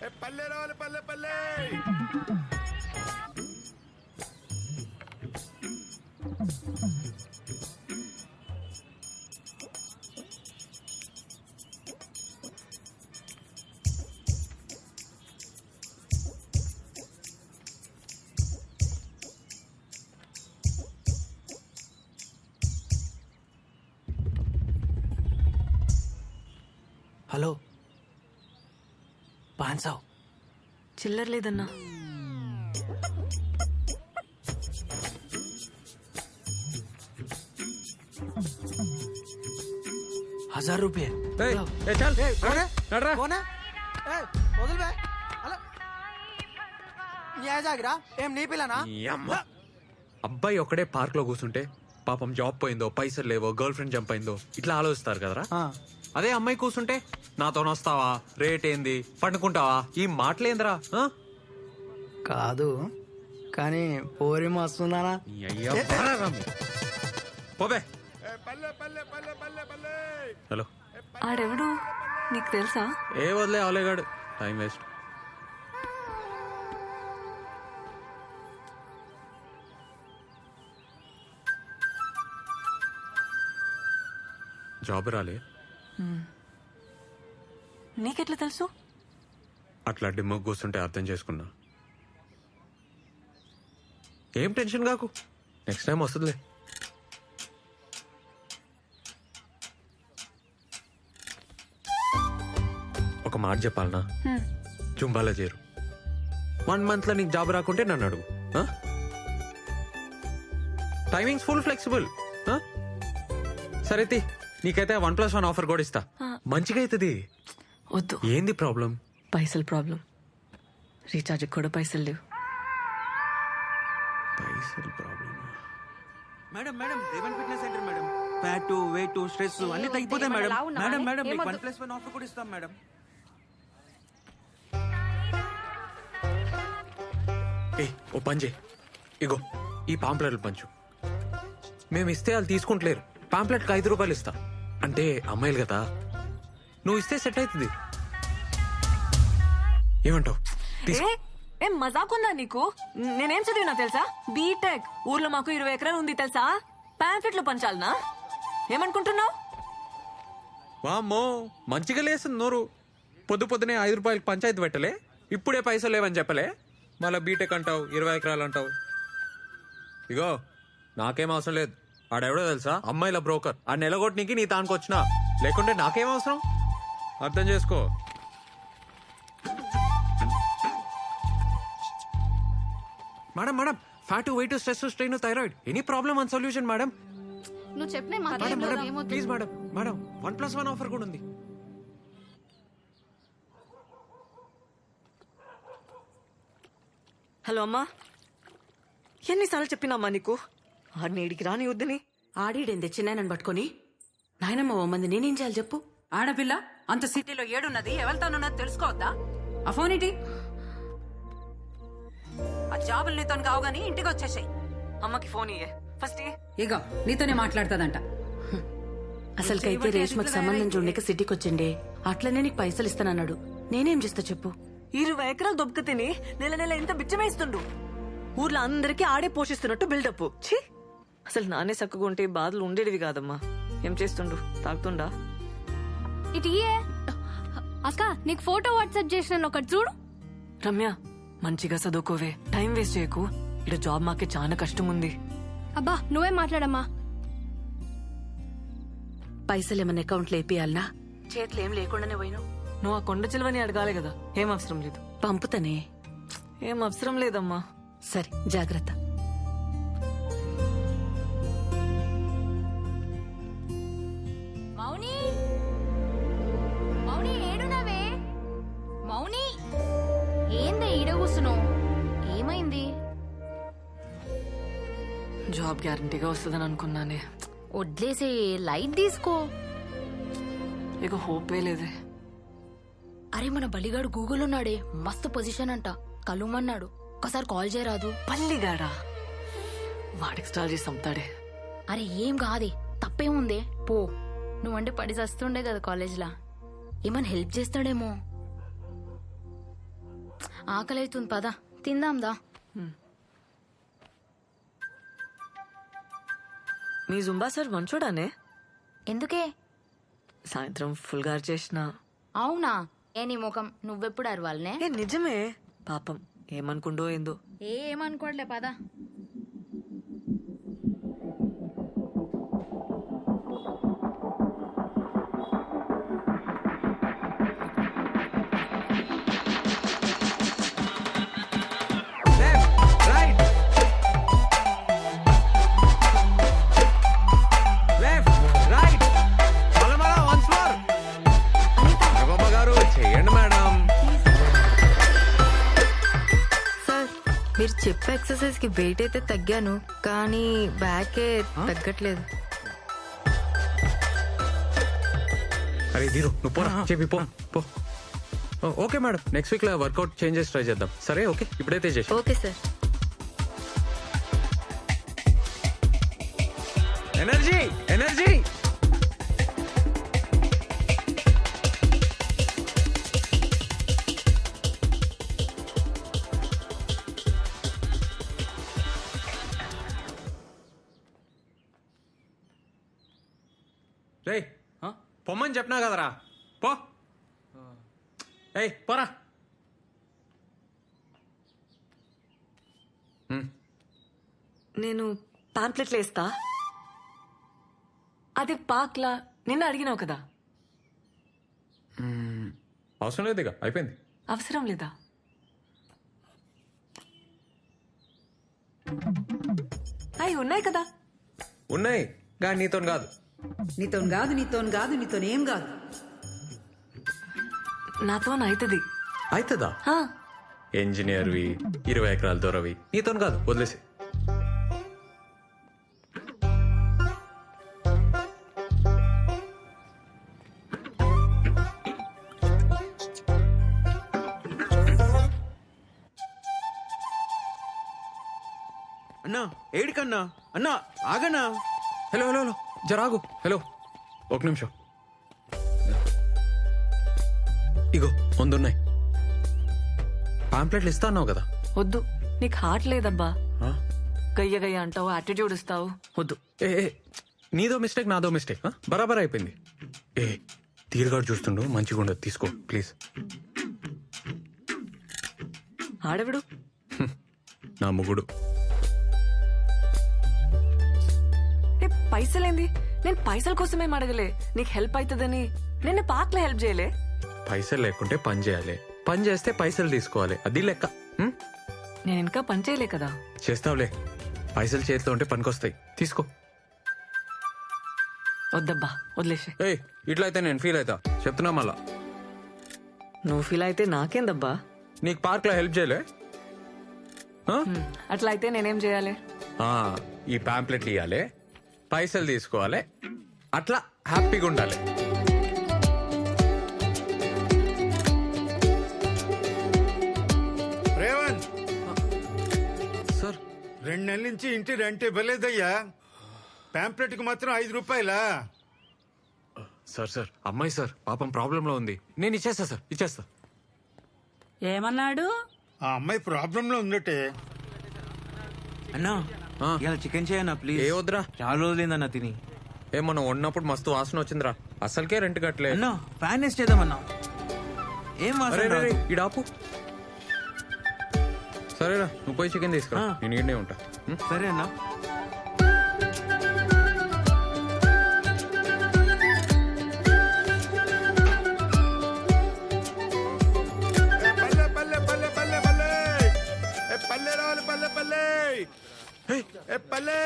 పల్లె రావాలి పల్లె పల్లె. హలో 500 చిల్లర లేదన్నా. ₹1000 ఏం నీ పిల్లనా? అబ్బాయి ఒకడే పార్క్ లో కూర్చుంటే పాపం జాబ్ పోయిందో, పైసలు లేవో, గర్ల్ ఫ్రెండ్ జంప్ అయిందో ఇట్లా ఆలోచిస్తారు కదరా. అదే అమ్మాయి కూర్చుంటే నాతో వస్తావా, రేట్ ఏంది, పండుకుంటావా, ఈ మాటలేందిరా. కాదు కానీ పోరి మస్తుందానా? పోబే. పల్లె పల్లె పల్లె పల్లె పల్లె. హలో, ఆడెవడు నీకు తెలుసా? ఏ వదిలే అవలేగాడు, టైం వేస్ట్. జాబ్ రాలే. నీకెట్లా తెలుసు? అట్లా డిమ్మకు కూర్చుంటే అర్థం చేసుకున్నా. ఏం టెన్షన్ కాకు, నెక్స్ట్ టైం వస్తుందిలే. ఒక మాట చెప్పాలనా, జుంబాలో చేరు. 1 month లో నీకు జాబ్ రాకుంటే నన్ను అడుగు. Timings full flexible. సరే నీకైతే 1+1 ఆఫర్ కూడా ఇస్తా. మంచిగా అవుతుంది. వద్దు. ఏంది ప్రాబ్లం? పైసలు ప్రాబ్లం. రీఛార్జ్ కూడా పైసలు లేవు. పైసలు problem. Madam madam Revan fitness centre madam. Fat, weight, stress అన్ని తగ్గిపోతాయి మేడం. మేడం మేడం మీకు 1+1 ఆఫర్ కూడా ఇస్తాం మేడం. ఓ పని చేయి, ఇగో ఈ పాంప్లెట్లు పంచు. మేము ఇస్తే వాళ్ళు తీసుకుంటలేరు. పాంప్లెట్కి ₹5 ఇస్తా. అంటే అమ్మాయిలు కదా, నువ్వు ఇస్తే సెట్ అవుతుంది. ఏమంటావు? ఏం మజాకుందా నీకు? నేనేం చదివినా తెలుసా? బీటెక్. ఊర్లో మాకు 20 ఎకరాలు ఉంది తెలుసా? పాంఫ్లెట్లు పంచాలనా? ఏమనుకుంటున్నావు? వామ్మో, మంచిగా లేస్తుంది నోరు. పొద్దునే ₹5 పంచాయతీ పెట్టలే, ఇప్పుడే పైసలు లేవని చెప్పలే, మళ్ళీ బీటెక్ అంటావు, 20 ఎకరాలు అంటావు. ఇగో నాకేం అవసరం లేదు. ఆడెవడో తెలుసా? అమ్మాయిల బ్రోకర్. ఆ నెలగొట్టనికి నీ తానికి వచ్చినా, లేకుంటే నాకేం అవసరం? అర్థం చేసుకో. Madam madam, fat, weight, stress, strain, thyroid, any problem and solution madam. నువ్వు చెప్పిన ప్లీజ్ మేడం, మేడం 1+1 ఆఫర్ కూడా ఉంది. హలో అమ్మా, ఎన్నిసార్లు చెప్పినామ్మా నీకు ఆడిని ఇడికి రాని వద్దని? ఆడిడేంది చిన్నాయనని పట్టుకొని? నాయనమ్మ ఓ మంది నేనేం చేయాలి చెప్పు? ఆడపిల్ల అంత సిటీలో ఏడున్నది, ఎవరితోనున్నది తెలుసుకోవద్దా? ఆ ఫోన్ ఏంటి? ఆ జాబులు నీతో కావు గానీ ఇంటికి వచ్చేసాయి. అమ్మకి ఫోన్ ఇయ్యే ఫస్ట్. ఇగో నీతోనే మాట్లాడుతుందంట. అసలుకైతే రేష్మకి సంబంధం చూడక సిటీకి వచ్చిండే, అట్లనే నీకు పైసలు ఇస్తానన్నాడు. నేనేం చేస్తా చెప్పు? 20 ఎకరాలు దొబ్బక తిని నెల ఇంత బిచ్చమేస్తుండు. ఊర్లో అందరికీ ఆడే పోషిస్తున్నట్టు బిల్డప్. ఛీ, అసలు నానే చక్కగా ఉంటే బాధలు ఉండేటివి కాదమ్మా. ఏం చేస్తుండు? తాగుతుండా? ఇటు అక్క, నీకు ఫోటో వాట్సాప్ చేసిన ఒకటి చూడు. రమ్య, మంచిగా చదువుకోవే, టైం వేస్ట్ చేయకు. ఇక్కడ జాబ్ మాకే చాలా కష్టం ఉంది. అబ్బా నువ్వే మాట్లాడమ్మా. పైసలు ఏమన్నా అకౌంట్లో వేపియాలనా? చేతులు ఏం లేకుండానే పోయినావు. నువ్వు ఆ కొండ చిలువని అడగాలి కదా. ఏం అవసరం లేదు. పంపుతానే. ఏం అవసరం లేదమ్మా. సరే జాగ్రత్త. మౌని, మౌని ఏడునవే? మౌని ఏందే ఈడ కూసున్నావు? ఏమైంది? జాబ్ గ్యారంటీగా వస్తుందని అనుకున్నానే. వడ్లేసే, లైట్ తీసుకో. ఇక హోపే లేదే. అరే మన బలిగాడు గూగుల్ ఉన్నాడే, మస్తు పొజిషన్ అంట, కలుమన్నాడు. ఒకసారి కాల్ చేయరాదు? పల్లిగాడా? వాడికి స్టాల్ చేసి అమ్ముతాడే. అరే ఏం కాదే, తప్పేముందే, పో. నువ్వంటే పడి చస్తుండే కదా కాలేజ్లా, ఏమన్నా హెల్ప్ చేస్తాడేమో. ఆకలి అవుతుంది పదా తిందాందా. మీ జుంబా సార్ మంచోడానే? ఎందుకే? సాయంత్రం ఫుల్ గారు చేసిన. అవునా? ఏ నీ ముఖం నువ్వెప్పుడు అరవాలనే? ఏ నిజమే, పాపం ఏమనుకుండో ఏందో. ఏమనుకోవట్లే పదా. మీరు చెప్పే ఎక్సర్సైజ్ కి వెయిట్ అయితే తగ్గాను, కానీ బ్యాకే తగ్గట్లేదు. అరే దీరు నువ్వు పోరా, చెప్పి పో పో. ఓకే మేడం, నెక్స్ట్ వీక్ లో వర్కౌట్ చేంజెస్ ట్రై చేద్దాం. సరే ఓకే, ఇప్పుడైతే చేసి. Okay sir. Energy energy. రేయ్ పొమ్మని చెప్పినా కదరా, పో. ఏయ్ పోరా. నేను పాంప్లెట్లు వేస్తా. అది పాక్లా నిన్న అడిగినావు కదా. అవసరం లేదు, ఇక అయిపోయింది. అవసరం లేదా? అవి ఉన్నాయి కదా. ఉన్నాయి కానీ నీతో కాదు. నీతోనేం కాదు. నాతో అవుతుంది. అవుతుందా? ఇంజనీర్వి 20 ఎకరాల దూరవి నీతో కాదు, వదిలేసి. అన్నా ఏడికన్నా? అన్నా ఆగన్నా. హలో హలో హలో జరాగు. హలో ఒక నిమిషం. ఇగో ముందున్నాయి పాంప్లెట్లు. ఇస్తా అన్నావు కదా. వద్దు, నీకు హార్ట్ లేదబ్బా. గయ్య గయ్య అంటావు, యాటిట్యూడ్ ఇస్తావు. వద్దు. ఏ నీదో మిస్టేక్ నాదో మిస్టేక్, బరాబర్ అయిపోయింది. ఏ తీరుగాడు చూస్తుండు, మంచిగా ఉండదు, తీసుకో ప్లీజ్. ఆడవిడు నా ముగుడు. పైసలేంది? నేను పైసల కోసమేం అడగలే, నీకు హెల్ప్ అవుతుందని. నిన్న పార్క్లో హెల్ప్ చేయలే. పైసలు లేకుంటే పని చేయాలి, పని చేస్తే పైసలు తీసుకోవాలి, అది లెక్క. నేను ఇంకా పని చేయలే కదా. చేస్తావులే, పైసలు చేతిలో ఉంటే పనికొస్తాయి, తీసుకో. వద్దబ్బా, వదిలేసే. ఏయ్ ఇట్లా అయితే నేను ఫీల్ అవుతా, చెప్తున్నా మళ్ళా. నువ్వు ఫీల్ అయితే నాకేందబ్బా. నీకు పార్క్ లో హెల్ప్ చేయలే? అట్లా అయితే నేనేం చేయాలి? ఈ పాంప్లెట్లు ఇవ్వాలి, పైసలు తీసుకోవాలి, అట్లా హ్యాపీగా ఉండాలి. రేవంత్ సార్ 2 నెలల నుంచి ఇంటి రెంట్ ఇవ్వలేదయ్యా. పాంప్లెట్ కి మాత్రం 5 రూపాయలా? సార్ సార్ అమ్మాయి సార్ పాపం ప్రాబ్లంలో ఉంది, నేను ఇచ్చేస్తా సార్, ఇచ్చేస్తా. ఏమన్నాడు? ఆ అమ్మాయి ప్రాబ్లం లో ఉందటే. అన్నా ఇలా చికెన్ చేయన్నా ప్లీజ్. ఏ వద్దురా, చాలా రోజులైందన్నా తిని. మనం వండినప్పుడు మస్తు వాసన వచ్చిందిరా, అసలుకే రెంట్ కట్టలే. అన్నా ఫ్యాన్ వేస్ట్ చేద్దామన్నా. ఏం వాసన రాదు. ఇడాపు. సరేరా నువ్వు పోయి చికెన్ తీసుకురా, నేను ఈడనే ఉంటా. సరే అన్నా. పల్లె పల్లె పల్లె పల్లె పల్లె పల్లె రావాలి. పల్లె పల్లె పల్లె.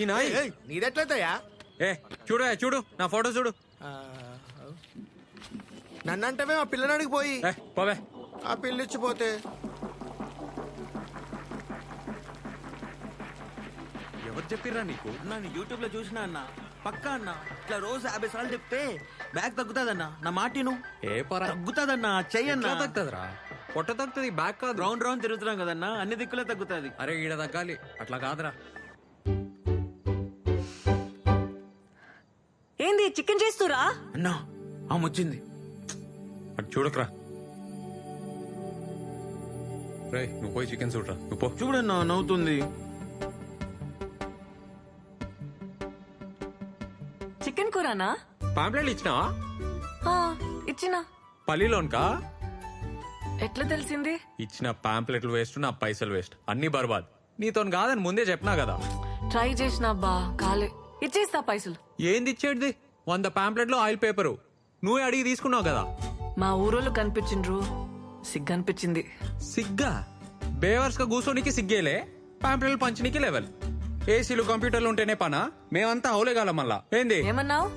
ఈ నాయ్ నీదెట్లయితయా? ఏ చూడు చూడు నా ఫోటో చూడు. నన్నంటవే ఆ పిల్లనాడికి పోయి పోవే. ఆ పిల్లిచ్చిపోతే ఎవరు చెప్పిర్రా నీకు? నేను యూట్యూబ్ లో చూసినా అన్న, పక్కా అన్న. ఇట్లా రోజు 50 సార్లు చెప్తే బ్యాగ్ తగ్గుతాదన్నా. నా మాటిను. ఏ పరా తగ్గుతాదన్నా, చెయ్యన్నా. తగ్గుతుందిరా, పొట్ట తగ్గుతుంది, బ్యాగ్ కాదు. రౌండ్ రౌండ్ తిరుగుతున్నాం కదన్నా, అన్ని దిక్కులే తగ్గుతుంది. అరే ఈడ తగ్గాలి, అట్లా కాదురా. ఏంది చికెన్ చేస్తురా? అన్నా ఆమె వచ్చింది. అటు చూడకరా. రే నువ్వు పోయి చికెన్ చూడరా నువ్వు పో. చూడన్నా నవ్వుతుంది. చికెన్ కూరనా? పాంప్లెట్లు ఇచ్చినావా? ఆ, ఇచ్చినా. పల్లిలోన్కా? ఎట్లా తెలిసింది? ఇచ్చిన పాంప్లెట్లు వేస్ట్, నా పైసలు వేస్ట్, అన్ని బర్బాద్. నీతో కాదని ముందే చెప్పినా కదా. ట్రై చేసినా బా కాలే. ఇచ్చేస్తా పైసలు. ఏంది ఇచ్చేటిది? 100 పాంప్లెట్లు ఆయిల్ పేపరు నువ్వే అడిగి తీసుకున్నావు కదా. మా ఊరోళ్ళు కనిపించిండ్రు, సిగ్గనిపించింది. సిగ్గా? బేవర్స్ గా కూర్చోనికి సిగ్గేలే, పాంప్లెట్లు పంచనీకి లెవెల్. ఏసీలు కంప్యూటర్లు ఉంటేనే పనా? మేమంతా హౌలేగాల మళ్ళా. ఏంది ఏమన్నావు?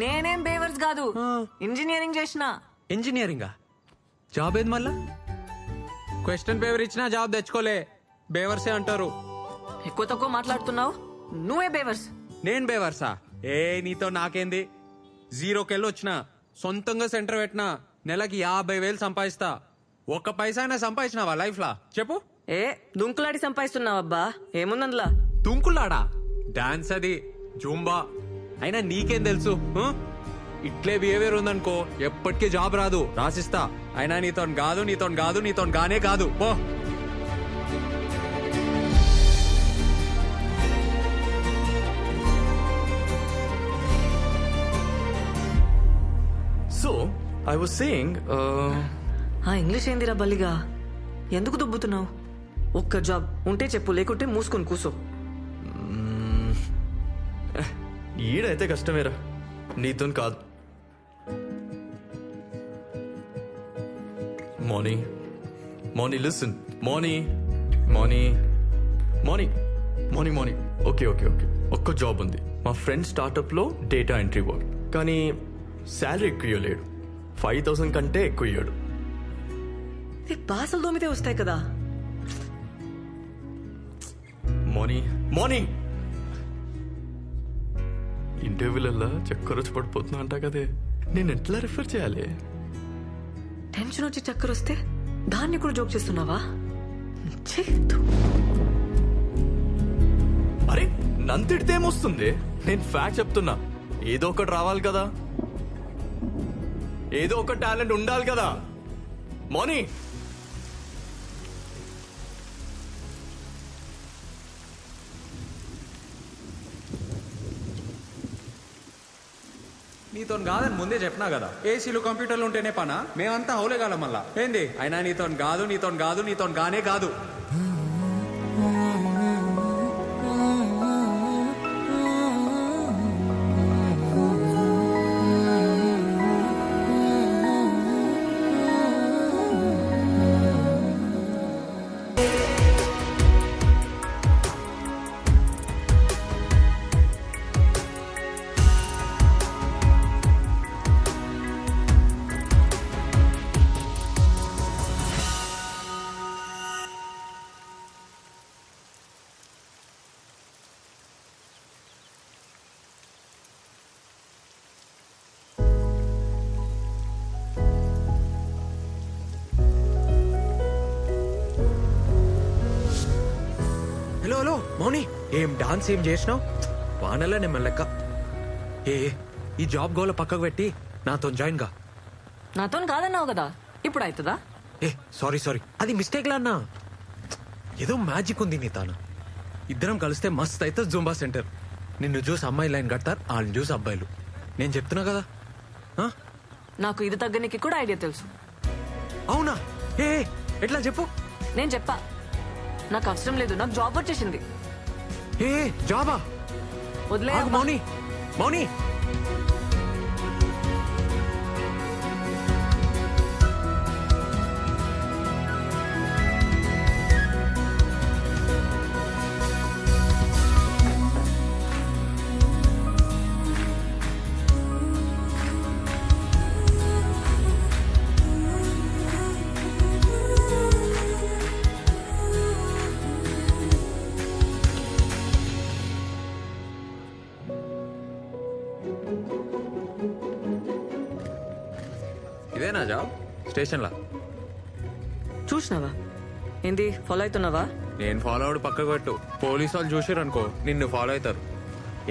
నేనేం బేవర్స్ కాదు, ఇంజనీరింగ్ చేసిన. ఇంజనీరింగా? జాబ్ ఏది మళ్ళా? క్వశ్చన్ పేపర్ ఇచ్చినా జాబ్ తెచ్చుకోలే, బేవర్సే అంటారు. ఎక్కువ తక్కువ మాట్లాడుతున్నావు, నువ్వే బేవర్స్. నేను బేవర్సా? ఏ నీతో నాకేంది? 0కెళ్ళి వచ్చిన సొంతంగా సెంటర్ పెట్టినా నెలకి 50,000 సంపాదిస్తా. ఒక్క పైసా అయినా సంపాదించినావా లైఫ్ లా చెప్పు? ఏ దుంకులాడి సంపాదిస్తున్నావబ్బా, ఏముందందులా? తుంకులాడా? డాన్స్ అది, జూంబా. అయినా నీకేం తెలుసు? ఇట్లే బిహేవియర్ ఉందనుకో ఎప్పటికీ జాబ్ రాదు, రాసిస్తా. అయినా నీతో కాదు, నీతో కాదు, నీతో గానే కాదు పో. So, I was saying, ఆ ఇంగ్లీష్ ఏందిరా బల్లిగా? ఎందుకు దుబ్బుతున్నావు? ఒక్క జాబ్ ఉంటే చెప్పు, లేకుంటే మూసుకొని కూసో. ఈడైతే కష్టమేరా, నీతో కాదు. Morning listen, morning okay. ఒక్క జాబ్ ఉంది, మా ఫ్రెండ్ స్టార్ట్అప్ లో డేటా ఎంట్రీ వర్క్. కానీ శాలరీ ఎక్కువ ఇవ్వలేడు, 5,000 కంటే ఎక్కువ ఇయ్యాడు. బాసలు దోమితే వస్తాయి కదా. మార్నింగ్ ఇంటర్వ్యూలల్లా చక్కర వచ్చి పడిపోతున్నా అంటా కదే, నేను ఎట్లా రిఫర్ చేయాలి? టెన్షన్ వచ్చి చక్కర వస్తే దాన్ని కూడా జోక్ చేస్తున్నావా? ఛీ, ధూ. అరే నంతిడితే ఏమొస్తుంది? నేను ఫ్యాక్ట్ చెప్తున్నా, ఏదో ఒకటి రావాలి కదా, ఏదో ఒక టాలెంట్ ఉండాలి కదా. మార్నింగ్ నీతో కాదని ముందే చెప్పినా కదా. ఏసీలు కంప్యూటర్లు ఉంటేనే పనా? మేమంతా హౌలేగాల మళ్ళా. ఏంది? అయినా నీతో కాదు, నీతో కాదు, నీతో గానే కాదు. హలో మౌని, ఏం డాన్స్ ఏం చేసినావు? వానలా నేను లెక్క. ఈ జాబ్ గోల పక్కకు పెట్టి నాతో జాయిన్ గా. నాతో కాదన్నావు కదా, ఇప్పుడు అవుతుందా? సారీ అది మిస్టేక్ లా అన్నా. ఏదో మ్యాజిక్ ఉంది నీ తాను. ఇద్దరం కలిస్తే మస్త్ అయితే జూంబా సెంటర్. నిన్ను చూసి అమ్మాయి లైన్ కడతారు, వాళ్ళని చూసి అబ్బాయిలు. నేను చెప్తున్నా కదా. నాకు ఇది తగ్గనికి కూడా ఐడియా తెలుసు. అవునా? ఎట్లా చెప్పు. నేను చెప్పా, నాకు అవసరం లేదు, నాకు జాబ్ వచ్చేసింది. జాబా? వదిలే మౌని. ఇదేనా జాబ్? స్టేషన్ లా చూసినావా? ఏంది ఫాలో అవుతున్నావా? నేను ఫాలో అవడు పక్కకు పెట్టు. పోలీసు వాళ్ళు చూసారనుకో నిన్ను ఫాలో అవుతారు.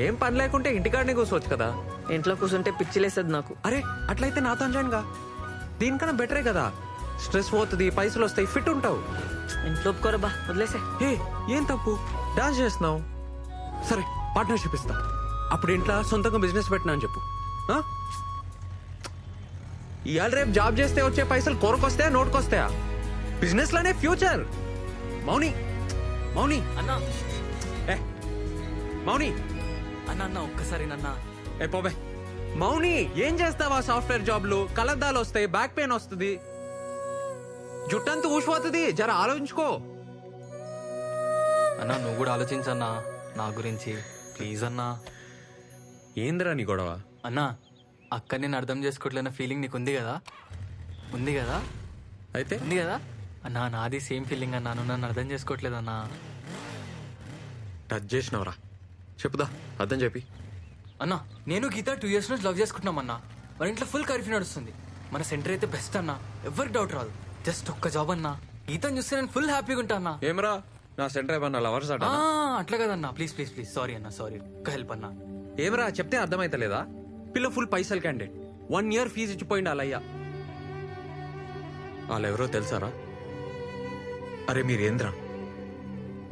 ఏం పని లేకుంటే ఇంటికాడనే కూర్చోవచ్చు కదా. ఇంట్లో కూర్చుంటే పిచ్చిలేసేది నాకు. అరే అట్లయితే నాతో జాయిన్ గా. దీనికన్నా బెటరే కదా. స్ట్రెస్ పోతుంది, పైసలు వస్తాయి, ఫిట్ ఉంటావు. ఇంట్లో ఒప్పుకోరా బా, వదిలేసే. ఏ ఏం తప్పు, డాన్స్ చేస్తున్నావు. సరే పార్ట్నర్షిప్ ఇస్తా. అప్పుడు ఇంట్లో సొంతంగా బిజినెస్ పెట్టినా అని చెప్పు. ఆ? ఇవాళ రేపు జాబ్ చేస్తే వచ్చే పైసలు కొరకొస్తాయా, నోటుకొస్తాయా? బిజినెస్ లోనే ఫ్యూచర్. మౌని మౌని అన్నా ఏ మౌని అన్నా అన్న ఒక్కసారి నన్నా. ఏ పోబే. మౌని ఏం చేస్తావా? సాఫ్ట్వేర్ జాబ్లు కలద్దాలు వస్తాయి, బ్యాక్ పెయిన్ వస్తుంది, జుట్టంతా ఊసిపోతుంది. జర ఆలోచించుకో. అన్నా నువ్వు కూడా ఆలోచించన్నా నా గురించి ప్లీజ్ అన్నా. ఏందిరా నీ గొడవ? అన్నా అక్క నేను అర్థం చేసుకోవట్లేన ఫీలింగ్ నీకు ఉంది కదా? ఉంది కదా? అయితే ఉంది కదా అన్నా? నాది సేమ్ ఫీలింగ్ అన్నా, నువ్వు నన్ను అర్థం చేసుకోవట్లేదన్నా. టచ్ చేసినవరా? చెప్పుదా, అర్థం చెప్పి. అన్నా నేను గీత 2 years నుంచి లవ్ చేసుకుంటున్నాం అన్నా. మన ఇంట్లో ఫుల్ కర్ఫ్యూ నడుస్తుంది. మన సెంటర్ అయితే బెస్ట్ అన్నా, ఎవరికి డౌట్ రాదు. జస్ట్ ఒక్క జాబ్ అన్నా, గీతను చూస్తే నేను ఫుల్ హ్యాపీగా ఉంటా అన్నా. ఏమరా నా సెంటర్ ఏమన్నా లవర్స్ అట? అట్లా కదన్నా, ప్లీజ్ ప్లీజ్ ప్లీజ్. సారీ అన్నా, సారీ. ఒక్క హెల్ప్ అన్నా. ఏమరా చెప్తే అర్థమైతలేదా? పిల్ల ఫుల్ పైసలు క్యాండిడేట్, 1 year ఫీజు ఇచ్చిపోయింది వాళ్ళయ్యా. వాళ్ళెవరో తెలుసారా? అరే మీరేంద్రా,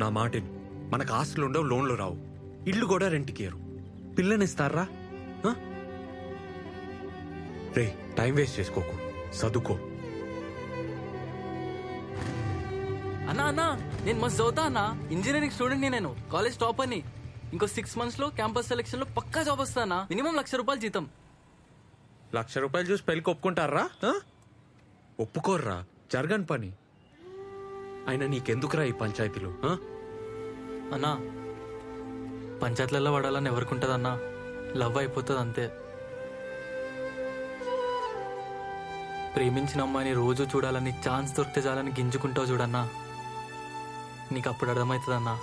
నా మాటిని. మనకు ఆస్తులు ఉండవు, లోన్లు రావు, ఇల్లు కూడా రెంట్కి ఇయ్యరు. పిల్లనిస్తారా? రే టైం వేస్ట్ చేసుకోకు, చదువుకో. అన్నా అన్నా నేను మస్తు చదువుతా అన్నా. ఇంజనీరింగ్ స్టూడెంట్ నేను, కాలేజ్ టాప్ అని. ఇంకో 6 months లో క్యాంపస్ సెలెక్షన్ లో పక్కా జాబ్ వస్తా అన్నా. మినిమం ₹1,00,000 జీతం. ₹1,00,000 చూసి పెళ్లికి ఒప్పుకుంటారా? ఒప్పుకోర్రా, జరగని పని. అయినా నీకెందుకురా ఈ పంచాయతీలు? అన్నా పంచాయతీలలో పడాలని ఎవరికి ఉంటుంది అన్నా? లవ్ అయిపోతుంది అంతే. ప్రేమించిన అమ్మాయిని రోజు చూడాలని, ఛాన్స్ దొరికితే చాలని గింజుకుంటావు చూడన్నా. నీకు అప్పుడు అర్థమవుతుంది అన్నా.